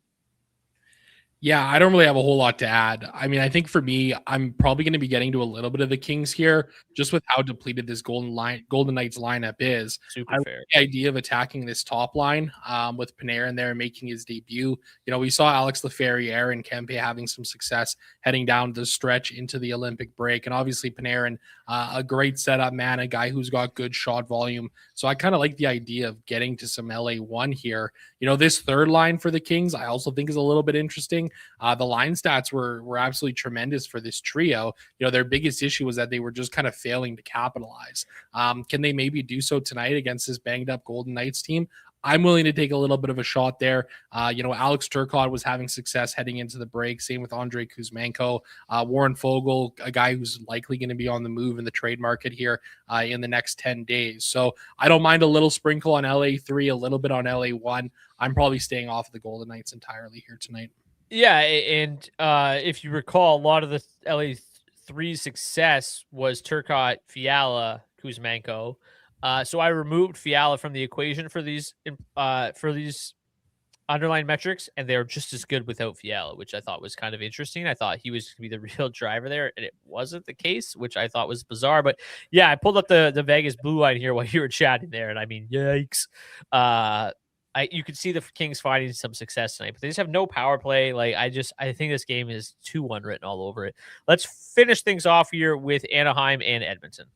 Yeah, I don't really have a whole lot to add. I mean, I think for me, I'm probably going to be getting to a little bit of the Kings here, just with how depleted this Golden Knights lineup is. I Super like fair. the idea of attacking this top line with Panarin there making his debut. You know, we saw Alex Laferriere and Kempe having some success heading down the stretch into the Olympic break, and obviously Panarin, a great setup man, a guy who's got good shot volume. So I kind of like the idea of getting to some LA1 here. You know, this third line for the Kings, I also think is a little bit interesting. The line stats were absolutely tremendous for this trio. You know, their biggest issue was that they were just kind of failing to capitalize. Can they maybe do so tonight against this banged up Golden Knights team? I'm willing to take a little bit of a shot there. You know, Alex Turcotte was having success heading into the break. Same with Andrei Kuzmenko. Warren Fogle, a guy who's likely going to be on the move in the trade market here in the next 10 days. So I don't mind a little sprinkle on LA3, a little bit on LA1. I'm probably staying off of the Golden Knights entirely here tonight. Yeah, and if you recall, a lot of the LA3 success was Turcotte, Fiala, Kuzmenko. So I removed Fiala from the equation for these underlying metrics, and they're just as good without Fiala, which I thought was kind of interesting. I thought he was going to be the real driver there, and it wasn't the case, which I thought was bizarre. But yeah, I pulled up the Vegas blue line here while you were chatting there, and I mean, yikes. You could see the Kings finding some success tonight, but they just have no power play. Like I think this game is 2-1 written all over it. Let's finish things off here with Anaheim and Edmonton.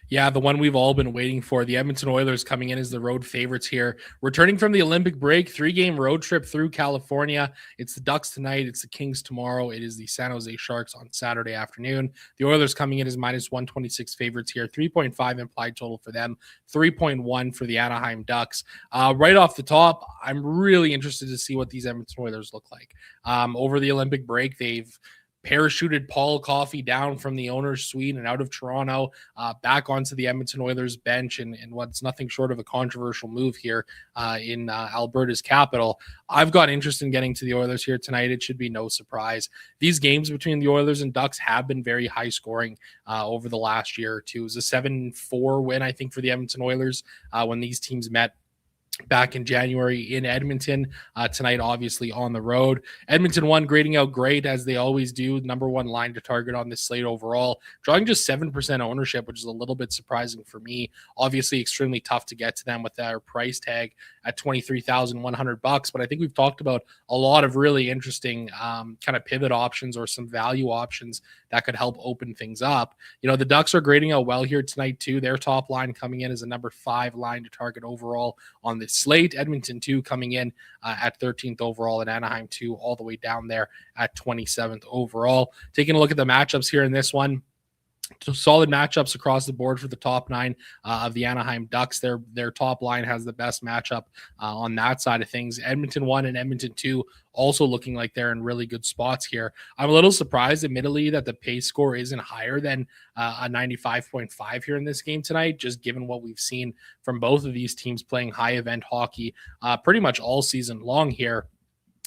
Yeah, the one we've all been waiting for. The Edmonton Oilers coming in as the road favorites here. Returning from the Olympic break, 3-game road trip through California. It's the Ducks tonight. It's the Kings tomorrow. It is the San Jose Sharks on Saturday afternoon. The Oilers coming in as -126 favorites here. 3.5 implied total for them. 3.1 for the Anaheim Ducks. Right off the top, I'm really interested to see what these Edmonton Oilers look like. Over the Olympic break, they've parachuted Paul Coffey down from the owner's suite and out of Toronto, back onto the Edmonton Oilers bench, and what's nothing short of a controversial move here in Alberta's capital. I've got interest in getting to the Oilers here tonight. It should be no surprise. These games between the Oilers and Ducks have been very high scoring over the last year or two. It was a 7-4 win, I think, for the Edmonton Oilers when these teams met back in January in Edmonton. Tonight, obviously, on the road. Edmonton won, grading out great, as they always do. Number one line to target on this slate overall. Drawing just 7% ownership, which is a little bit surprising for me. Obviously, extremely tough to get to them with their price tag at $23,100. But I think we've talked about a lot of really interesting kind of pivot options or some value options that could help open things up. You know, the Ducks are grading out well here tonight, too. Their top line coming in as a number 5 line to target overall on this slate. Edmonton 2 coming in at 13th overall, and Anaheim 2 all the way down there at 27th overall. Taking a look at the matchups here in this one. So solid matchups across the board for the top 9 of the Anaheim Ducks. Their top line has the best matchup on that side of things. Edmonton 1 and Edmonton 2 also looking like they're in really good spots here. I'm a little surprised, admittedly, that the pace score isn't higher than a 95.5 here in this game tonight, just given what we've seen from both of these teams playing high event hockey pretty much all season long here.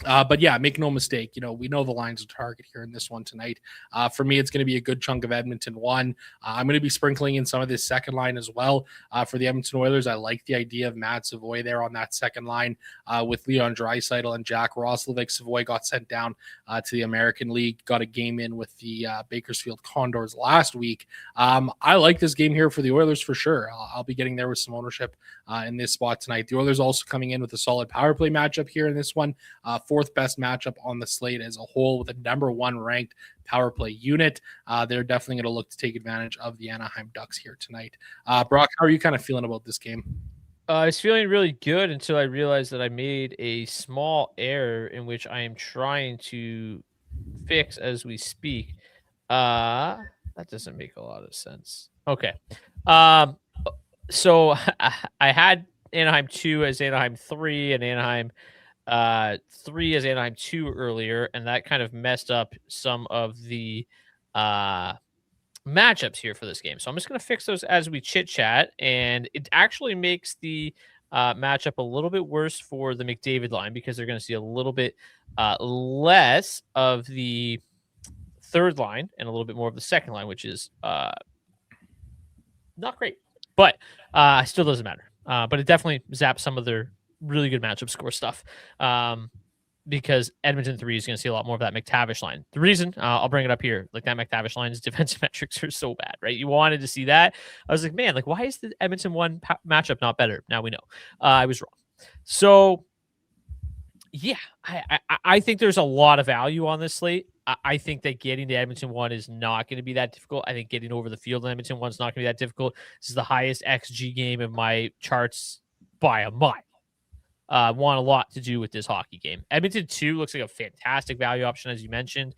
But yeah, make no mistake, you know, we know the line's a target here in this one tonight. For me, it's going to be a good chunk of Edmonton 1. I'm going to be sprinkling in some of this second line as well. For the Edmonton Oilers, I like the idea of Matt Savoy there on that second line with Leon Draisaitl and Jack Roslovic. Savoy got sent down to the American League, got a game in with the Bakersfield Condors last week. I like this game here for the Oilers for sure. I'll be getting there with some ownership in this spot tonight. The Oilers also coming in with a solid power play matchup here in this one. 4th best matchup on the slate as a whole with a number 1 ranked power play unit. They're definitely going to look to take advantage of the Anaheim Ducks here tonight. Brock, how are you kind of feeling about this game? I was feeling really good until I realized that I made a small error in which I am trying to fix as we speak. That doesn't make a lot of sense. Okay. So I had Anaheim 2 as Anaheim 3 and Anaheim 3 as Anaheim 2 earlier, and that kind of messed up some of the matchups here for this game. So I'm just going to fix those as we chit chat, and it actually makes the matchup a little bit worse for the McDavid line because they're going to see a little bit less of the third line and a little bit more of the second line, which is not great, but still doesn't matter. But it definitely zaps some of their really good matchup score stuff. Because Edmonton 3 is going to see a lot more of that McTavish line. The reason, I'll bring it up here, like that McTavish line's defensive metrics are so bad, right? You wanted to see that. I was like, man, like, why is the Edmonton 1 matchup not better? Now we know. I was wrong. So, yeah, I think there's a lot of value on this slate. I think that getting to Edmonton 1 is not going to be that difficult. I think getting over the field in Edmonton 1 is not going to be that difficult. This is the highest XG game in my charts by a mile. Want a lot to do with this hockey game. Edmonton 2 looks like a fantastic value option, as you mentioned.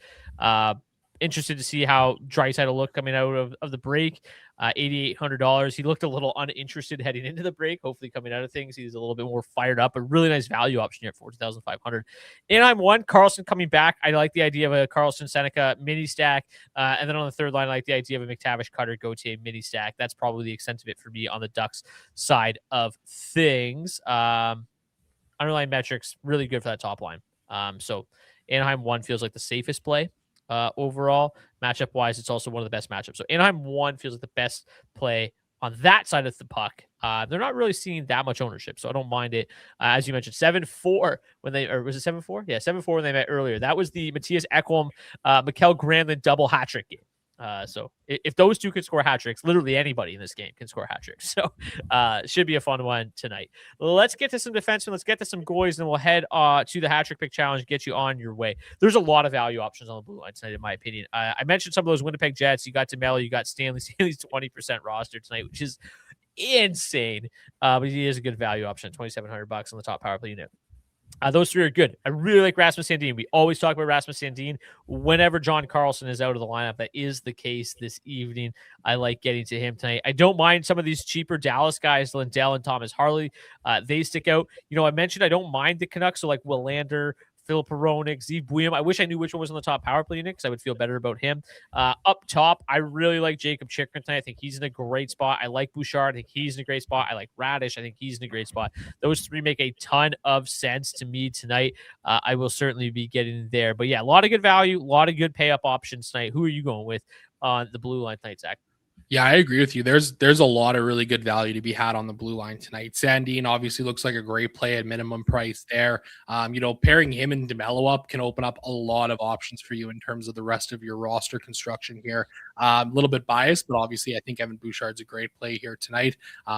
Interested to see how Draisaitl look coming out of the break. $8,800. He looked a little uninterested heading into the break. Hopefully, coming out of things, he's a little bit more fired up. A really nice value option here at $14,500. And I'm one. Carlson coming back. I like the idea of a Carlson Seneca mini stack. And then on the third line, I like the idea of a McTavish Cutter Gauthier mini stack. That's probably the extent of it for me on the Ducks side of things. Underlying metrics really good for that top line. So Anaheim 1 feels like the safest play overall. Matchup wise, it's also one of the best matchups. So Anaheim 1 feels like the best play on that side of the puck. They're not really seeing that much ownership, so I don't mind it. As you mentioned, 7-4 when they, or was it 7-4? Yeah, 7-4 when they met earlier. That was the Matthias Ekholm, Mikael Granlund double hat trick game. So if those two can score hat tricks, literally anybody in this game can score hat tricks. So should be a fun one tonight. Let's get to some defensemen. Let's get to some goalies, and then we'll head to the hat trick pick challenge, get you on your way. There's a lot of value options on the blue line tonight, in my opinion. I mentioned some of those Winnipeg Jets. You got DeMello, you got Stanley. Stanley's 20% roster tonight, which is insane. But he is a good value option, $2,700 on the top power play unit. Those three are good. I really like Rasmus Sandin. We always talk about Rasmus Sandin whenever John Carlson is out of the lineup. That is the case this evening. I like getting to him tonight. I don't mind some of these cheaper Dallas guys, Lindell and Thomas Harley. They stick out. You know, I mentioned I don't mind the Canucks, so like Willander, Philip Hronik, Zeev Buium. I wish I knew which one was on the top power play unit because I would feel better about him. Up top, I really like Jacob Chikrin tonight. I think he's in a great spot. I like Bouchard. I think he's in a great spot. I like Radish. I think he's in a great spot. Those three make a ton of sense to me tonight. I will certainly be getting there. But yeah, a lot of good value, a lot of good pay up options tonight. Who are you going with on the blue line tonight, Zach? Yeah, I agree with you. There's a lot of really good value to be had on the blue line tonight. Sandin obviously looks like a great play at minimum price there. You know, pairing him and DeMello up can open up a lot of options for you in terms of the rest of your roster construction here. A little bit biased, but obviously I think Evan Bouchard's a great play here tonight.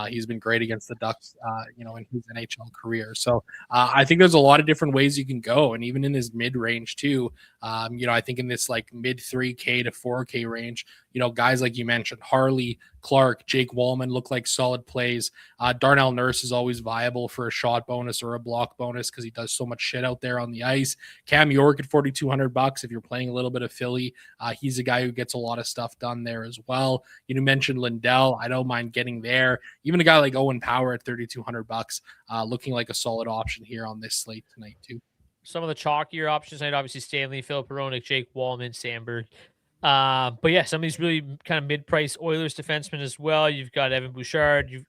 He's been great against the Ducks, you know, in his NHL career. So I think there's a lot of different ways you can go, and even in his mid range too. You know, I think in this like mid 3K to 4K range, you know, guys like you mentioned, Harley, Clark, Jake Wallman look like solid plays. Darnell Nurse is always viable for a shot bonus or a block bonus because he does so much shit out there on the ice. Cam York at $4,200 if you're playing a little bit of Philly. He's a guy who gets a lot of stuff done there as well. You mentioned Lindell. I don't mind getting there. Even a guy like Owen Power at $3,200 looking like a solid option here on this slate tonight too. Some of the chalkier options tonight, obviously Stanley, Philip Hronik, Jake Wallman, Sandberg. But yeah, some of these really kind of mid-price Oilers defensemen as well. You've got Evan Bouchard,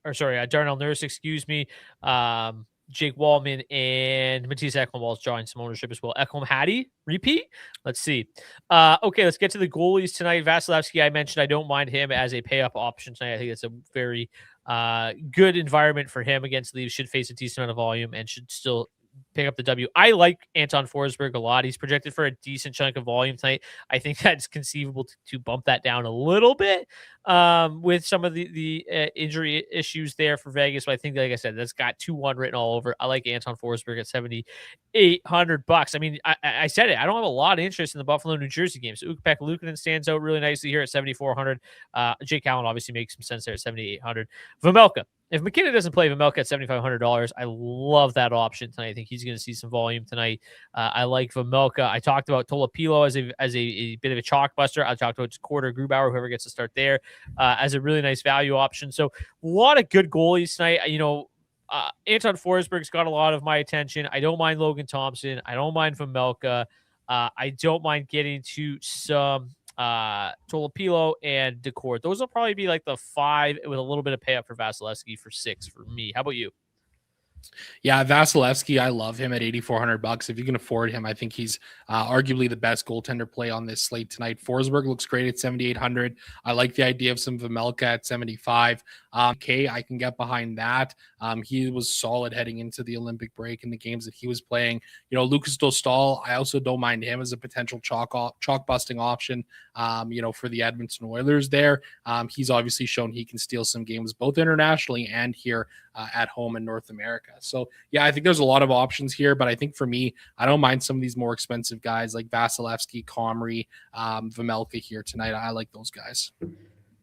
Darnell Nurse, excuse me, Jake Wallman, and Matthias Ekholm drawing some ownership as well. Ekholm Hattie, repeat? Let's see. Okay, let's get to the goalies tonight. Vasilevsky, I mentioned I don't mind him as a pay-up option tonight. I think it's a very good environment for him against Leafs. Should face a decent amount of volume and should still pick up the W. I like Anton Forsberg a lot. He's projected for a decent chunk of volume tonight. I think that's conceivable to bump that down a little bit with some of the injury issues there for Vegas. But I think, like I said, that's got 2-1 written all over. I like Anton Forsberg at $7,800. I mean, I said it. I don't have a lot of interest in the Buffalo, New Jersey game. So Ukko-Pekka Luukkonen stands out really nicely here at $7,400. Jake Allen obviously makes some sense there at $7,800. Vejmelka. If McKinnon doesn't play Vejmelka at $7,500, I love that option tonight. I think he's going to see some volume tonight. I like Vejmelka. I talked about Tolopilo as a bit of a chalk buster. I talked about Quarter, Grubauer, whoever gets to start there, as a really nice value option. So a lot of good goalies tonight. Anton Forsberg's got a lot of my attention. I don't mind Logan Thompson. I don't mind Vejmelka. I don't mind getting to some Tolopilo and Decourt. Those will probably be like the 5 with a little bit of pay up for Vasilevsky for 6 for me. How about you? Yeah, Vasilevsky, I love him at $8,400. If you can afford him, I think he's arguably the best goaltender play on this slate tonight. Forsberg looks great at 7,800. I like the idea of some Vamelka at 75. I can get behind that. He was solid heading into the Olympic break in the games that he was playing. Lucas Dostal, I also don't mind him as a potential chalk busting option. For the Edmonton Oilers there. He's obviously shown he can steal some games both internationally and here at home in North America. So, yeah, I think there's a lot of options here, but I think for me, I don't mind some of these more expensive guys like Vasilevsky, Comrie, Vamelka here tonight. I like those guys.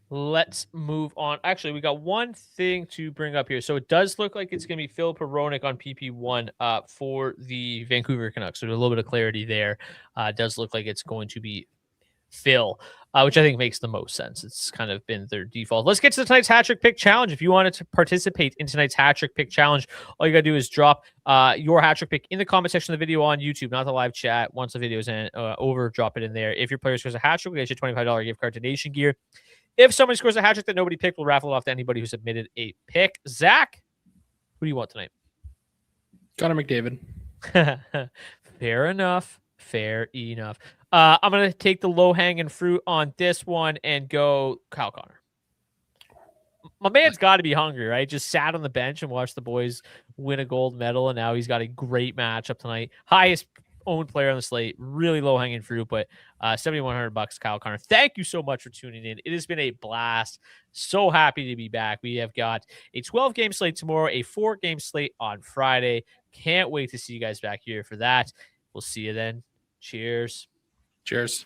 Let's move on. Actually, we got one thing to bring up here. So it does look like it's going to be Phil Peronic on PP1 for the Vancouver Canucks. So a little bit of clarity there. It does look like it's going to be Phil, which I think makes the most sense. It's kind of been their default. Let's get to tonight's hat trick pick challenge. If you wanted to participate in tonight's hat trick pick challenge, all you got to do is drop your hat trick pick in the comment section of the video on YouTube, not the live chat. Once the video's over, drop it in there. If your player scores a hat trick, we get you a $25 gift card to Nation Gear. If somebody scores a hat trick that nobody picked, we'll raffle it off to anybody who submitted a pick. Zach, who do you want tonight? Connor McDavid. Fair enough. Fair enough. I'm going to take the low-hanging fruit on this one and go Kyle Connor. My man's got to be hungry, right? Just sat on the bench and watched the boys win a gold medal, and now he's got a great matchup tonight. Highest owned player on the slate, really low-hanging fruit, but $7,100, Kyle Connor. Thank you so much for tuning in. It has been a blast. So happy to be back. We have got a 12-game slate tomorrow, a 4-game slate on Friday. Can't wait to see you guys back here for that. We'll see you then. Cheers. Cheers.